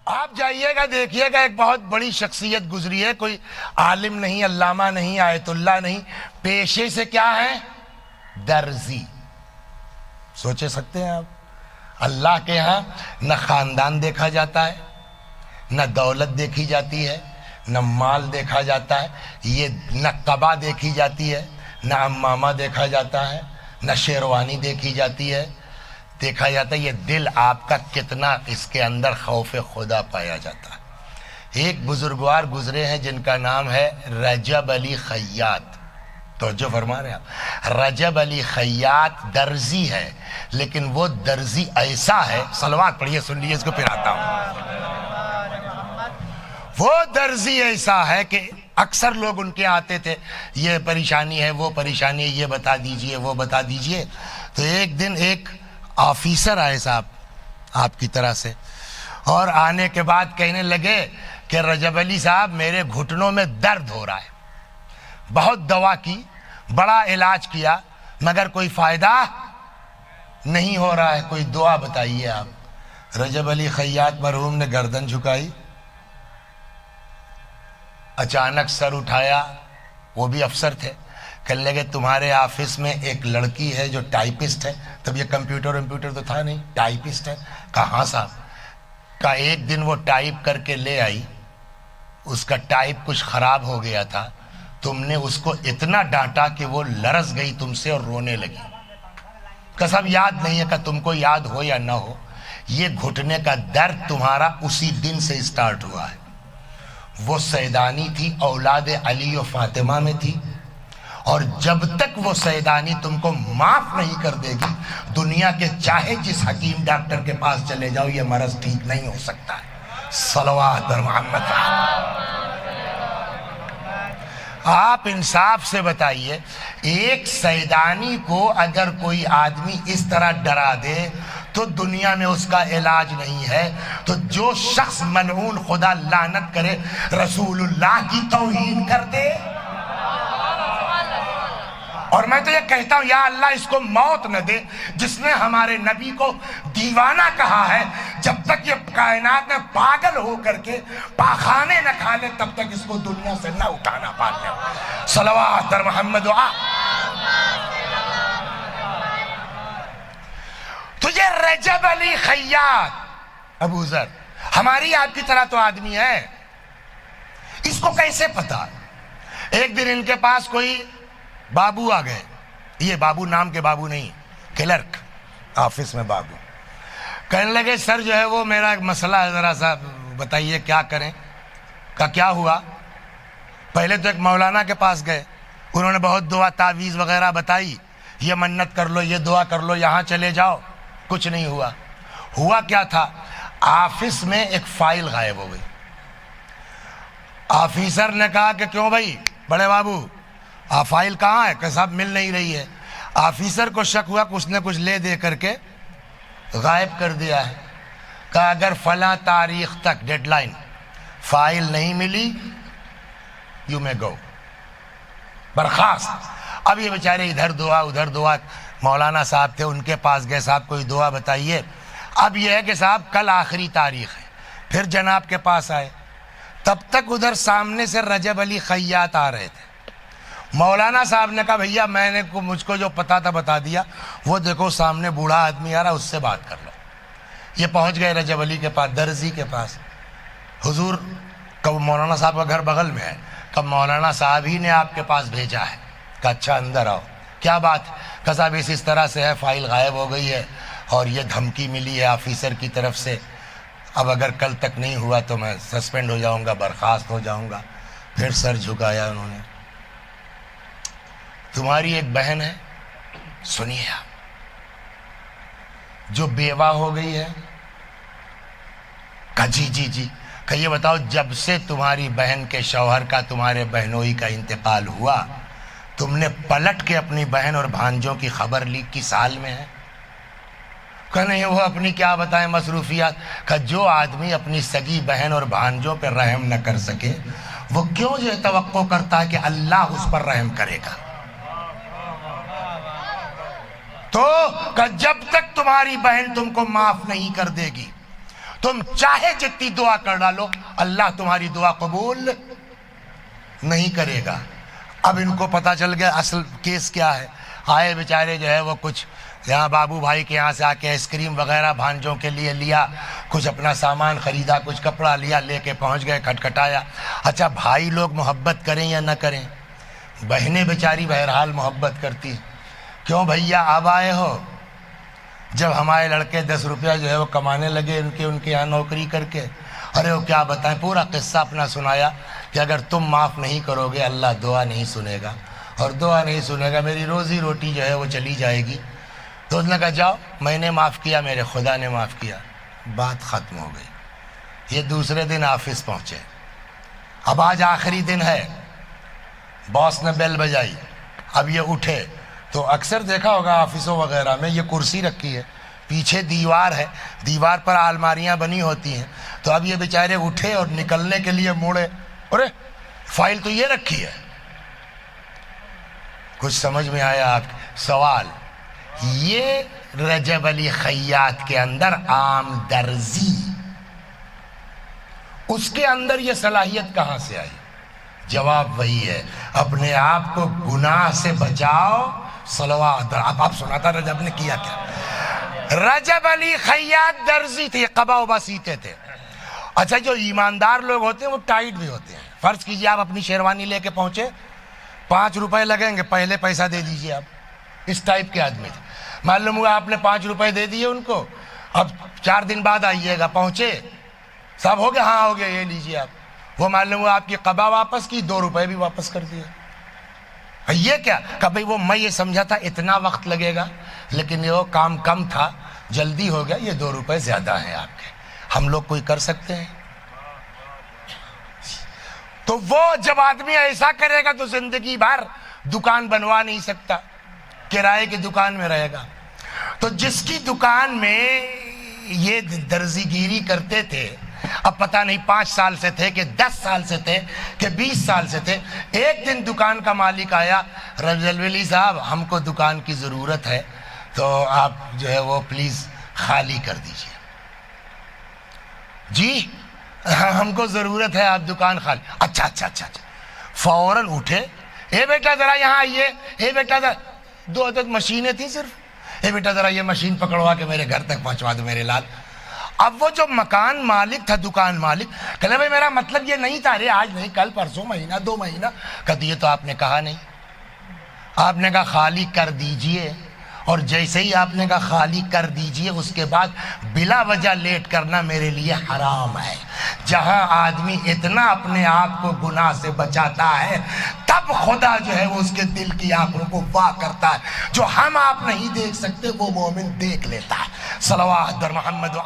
آپ جائیے گا دیکھیے گا ایک بہت بڑی شخصیت گزری ہے، کوئی عالم نہیں، علامہ نہیں، آیت اللہ نہیں، پیشے سے کیا ہے؟ درزی۔ سوچے سکتے ہیں آپ؟ اللہ کے ہاں نہ خاندان دیکھا جاتا ہے، نہ دولت دیکھی جاتی ہے، نہ مال دیکھا جاتا ہے، یہ نہ قبا دیکھی جاتی ہے، نہ عمامہ دیکھا جاتا ہے، نہ شیروانی دیکھی جاتی ہے، دیکھا جاتا ہے یہ دل آپ کا کتنا اس کے اندر خوف خدا پایا جاتا ہے۔ ایک بزرگوار گزرے ہیں جن کا نام ہے رجب علی خیاط، توجہ فرما رہے ہیں آپ، رجب علی خیاط درزی ہے، لیکن وہ درزی ایسا ہے، صلوات پڑھیے، سن لیجیے، اس کو پھر آتا ہوں۔ وہ درزی ایسا ہے کہ اکثر لوگ ان کے آتے تھے، یہ پریشانی ہے، وہ پریشانی ہے، یہ بتا دیجئے، وہ بتا دیجئے۔ تو ایک دن ایک آفیسر آئے صاحب آپ کی طرح سے، اور آنے کے بعد کہنے لگے کہ رجب علی صاحب میرے گھٹنوں میں درد ہو رہا ہے، بہت دوا کی، بڑا علاج کیا، مگر کوئی فائدہ نہیں ہو رہا ہے، کوئی دعا بتائیے آپ۔ رجب علی خیاط مرحوم نے گردن جھکائی، اچانک سر اٹھایا، وہ بھی افسر تھے، کہنے لگے تمہارے آفس میں ایک لڑکی ہے جو ٹائپسٹ ہے، تب یہ کمپیوٹر تو تھا نہیں، ٹائپسٹ ہے۔ کہاں صاحب؟ کہا ایک دن وہ ٹائپ کر کے لے آئی، اس کا ٹائپ کچھ خراب ہو گیا تھا، تم نے اس کو اتنا ڈانٹا کہ وہ لرز گئی تم سے اور رونے لگی۔ کہ صاحب یاد نہیں ہے، کہ تم کو یاد ہو یا نہ ہو، یہ گھٹنے کا درد تمہارا اسی دن سے اسٹارٹ ہوا ہے۔ وہ سیدانی تھی، اولاد علی و فاطمہ میں تھی، اور جب تک وہ سیدانی تم کو معاف نہیں کر دے گی، دنیا کے چاہے جس حکیم ڈاکٹر کے پاس چلے جاؤ، یہ مرض ٹھیک نہیں ہو سکتا ہے۔ صلوات بر محمد۔ آپ انصاف سے بتائیے، ایک سیدانی کو اگر کوئی آدمی اس طرح ڈرا دے تو دنیا میں اس کا علاج نہیں ہے، تو جو شخص ملعون خدا لعنت کرے رسول اللہ کی توہین کر دے، اور میں تو یہ کہتا ہوں یا اللہ اس کو موت نہ دے جس نے ہمارے نبی کو دیوانہ کہا ہے، جب تک یہ کائنات میں پاگل ہو کر کے پاخانے نہ کھا لے تب تک اس کو دنیا سے نہ اٹھانا پانے۔ صلوات در محمد و تو یہ رجب علی خیاط ابو ذر ہماری آپ کی طرح تو آدمی ہے، اس کو کیسے پتا؟ ایک دن ان کے پاس کوئی بابو آ گئے، یہ بابو نام کے بابو نہیں، کلرک آفس میں بابو، کہنے لگے سر جو ہے وہ میرا ایک مسئلہ ہے، ذرا سا بتائیے کیا کریں۔ کہا کیا ہوا؟ پہلے تو ایک مولانا کے پاس گئے، انہوں نے بہت دعا تعویذ وغیرہ بتائی، یہ منت کر لو، یہ دعا کر لو، یہاں چلے جاؤ، کچھ نہیں ہوا۔ ہوا کیا تھا؟ آفس میں ایک فائل غائب ہو گئی۔ آفیسر نے کہا کہ کیوں بھائی بڑے بابو فائل کہاں ہے؟ کہ صاحب مل نہیں رہی ہے۔ آفیسر کو شک ہوا کہ اس نے کچھ لے دے کر کے غائب کر دیا ہے۔ کہا اگر فلاں تاریخ تک ڈیڈ لائن فائل نہیں ملی یو میں گو، برخاست۔ اب یہ بیچارے ادھر دعا ادھر دعا، مولانا صاحب تھے ان کے پاس گئے، صاحب کوئی دعا بتائیے۔ اب یہ ہے کہ صاحب کل آخری تاریخ ہے، پھر جناب کے پاس آئے، تب تک ادھر سامنے سے رجب علی خیاط آ رہے تھے۔ مولانا صاحب نے کہا بھیا میں نے مجھ کو جو پتا تھا بتا دیا، وہ دیکھو سامنے بوڑھا آدمی آ رہا، اس سے بات کر لو۔ یہ پہنچ گئے رجب علی کے پاس، درزی کے پاس۔ حضور کب مولانا صاحب کا گھر بغل میں ہے، کب مولانا صاحب ہی نے آپ کے پاس بھیجا ہے۔ کہا اچھا اندر آؤ، کیا بات؟ کہا صاحب اس طرح سے ہے، فائل غائب ہو گئی ہے اور یہ دھمکی ملی ہے آفیسر کی طرف سے، اب اگر کل تک نہیں ہوا تو میں سسپینڈ ہو جاؤں گا، برخاست ہو جاؤں گا۔ پھر سر جھکایا انہوں نے۔ تمہاری ایک بہن ہے، سنیے آپ، جو بیوہ ہو گئی ہے۔ کہا جی جی جی۔ کہ یہ بتاؤ جب سے تمہاری بہن کے شوہر کا تمہارے بہنوئی کا انتقال ہوا، تم نے پلٹ کے اپنی بہن اور بھانجوں کی خبر لی کس حال میں ہے؟ کہ نہیں وہ اپنی کیا بتائیں مصروفیات۔ کہ جو آدمی اپنی سگی بہن اور بھانجوں پہ رحم نہ کر سکے، وہ کیوں جو توقع کرتا ہے کہ اللہ اس پر رحم کرے گا؟ تو کہ جب تک تمہاری بہن تم کو معاف نہیں کر دے گی، تم چاہے جتنی دعا کر ڈالو اللہ تمہاری دعا قبول نہیں کرے گا۔ اب ان کو پتا چل گیا اصل کیس کیا ہے۔ آئے بیچارے جو ہے وہ کچھ یہاں بابو بھائی کے یہاں سے آ کے آئس کریم وغیرہ بھانجوں کے لیے لیا، کچھ اپنا سامان خریدا، کچھ کپڑا لیا، لے کے پہنچ گئے، کھٹکھٹایا۔ اچھا بھائی لوگ محبت کریں یا نہ کریں، بہنیں بیچاری بہرحال محبت کرتی، کیوں بھیا اب آئے ہو؟ جب ہمارے لڑکے 10 روپیہ جو ہے وہ کمانے لگے ان کے یہاں نوکری کر کے، ارے وہ کیا بتائیں، پورا قصہ اپنا سنایا کہ اگر تم معاف نہیں کرو گے اللہ دعا نہیں سنے گا، اور دعا نہیں سنے گا میری روزی روٹی جو ہے وہ چلی جائے گی۔ تو اس نے کہا جاؤ، میں نے معاف کیا، میرے خدا نے معاف کیا، بات ختم ہو گئی۔ یہ دوسرے دن آفس پہنچے، اب آج آخری دن ہے، باس نے بیل بجائی، اب یہ اٹھے تو اکثر دیکھا ہوگا آفسوں وغیرہ میں یہ کرسی رکھی ہے، پیچھے دیوار ہے، دیوار پر الماریاں بنی ہوتی ہیں، تو اب یہ بیچارے اٹھے اور نکلنے کے لیے موڑے، ارے فائل تو یہ رکھی ہے۔ کچھ سمجھ میں آیا آپ؟ سوال یہ رجب علی خیاط کے اندر عام درزی، اس کے اندر یہ صلاحیت کہاں سے آئی؟ جواب وہی ہے، اپنے آپ کو گناہ سے بچاؤ، صلوات۔ اب آپ سناتا رجب نے کیا کیا؟ رجب علی خیاط درزی تھے، قبا وبا سیتے تھے۔ اچھا جو ایماندار لوگ ہوتے ہیں وہ ٹائٹ بھی ہوتے ہیں۔ فرض کیجئے آپ اپنی شیروانی لے کے پہنچے، 5 روپے لگیں گے، پہلے پیسہ دے دیجئے آپ، اس ٹائپ کے آدمی تھے۔ معلوم ہوا آپ نے 5 روپے دے دیے ان کو، اب 4 دن بعد آئیے گا، پہنچے سب ہو گیا، ہاں ہو گیا، یہ لیجئے آپ۔ وہ معلوم ہوا آپ کی قبا واپس کی، 2 روپے بھی واپس کر دیے۔ یہ کیا کہ بھئی وہ میں یہ سمجھا تھا اتنا وقت لگے گا، لیکن یہ کام کم تھا، جلدی ہو گیا، یہ 2 روپے زیادہ ہیں آپ کے، ہم لوگ کوئی کر سکتے ہیں؟ تو وہ جب آدمی ایسا کرے گا تو زندگی بھر دکان بنوا نہیں سکتا، کرائے کی دکان میں رہے گا۔ تو جس کی دکان میں یہ درزی گیری کرتے تھے، اب پتہ نہیں 5 سال سے تھے کہ 10 سال سے تھے کہ 20 سال سے تھے، ایک دن دکان کا مالک آیا، رجب علی صاحب ہم کو دکان کی ضرورت ہے، تو آپ جو ہے وہ پلیز خالی کر دیجئے۔ جی ہم کو ضرورت ہے، آپ دکان خالی۔ اچھا اچھا اچھا اچھا، فوراً اٹھے، اے بیٹا ذرا یہاں آئیے، اے بیٹا ذرا، 2 عدد مشینیں تھیں صرف، اے بیٹا ذرا یہ مشین پکڑوا کے میرے گھر تک پہنچوا دو میرے لال۔ اب وہ جو مکان مالک تھا، دکان مالک، کہنے بھائی میرا مطلب یہ نہیں تھا، رے آج نہیں، کل پرسوں، مہینہ 2 مہینہ، کہتے یہ تو آپ نے کہا نہیں، آپ نے کہا خالی کر دیجئے، اور جیسے ہی آپ نے کہا خالی کر دیجئے، اس کے بعد بلا وجہ لیٹ کرنا میرے لیے حرام ہے۔ جہاں آدمی اتنا اپنے آپ کو گناہ سے بچاتا ہے، تب خدا جو ہے وہ اس کے دل کی آنکھوں کو واہ کرتا ہے، جو ہم آپ نہیں دیکھ سکتے وہ مومن دیکھ لیتا ہے۔ صلوات بر محمد و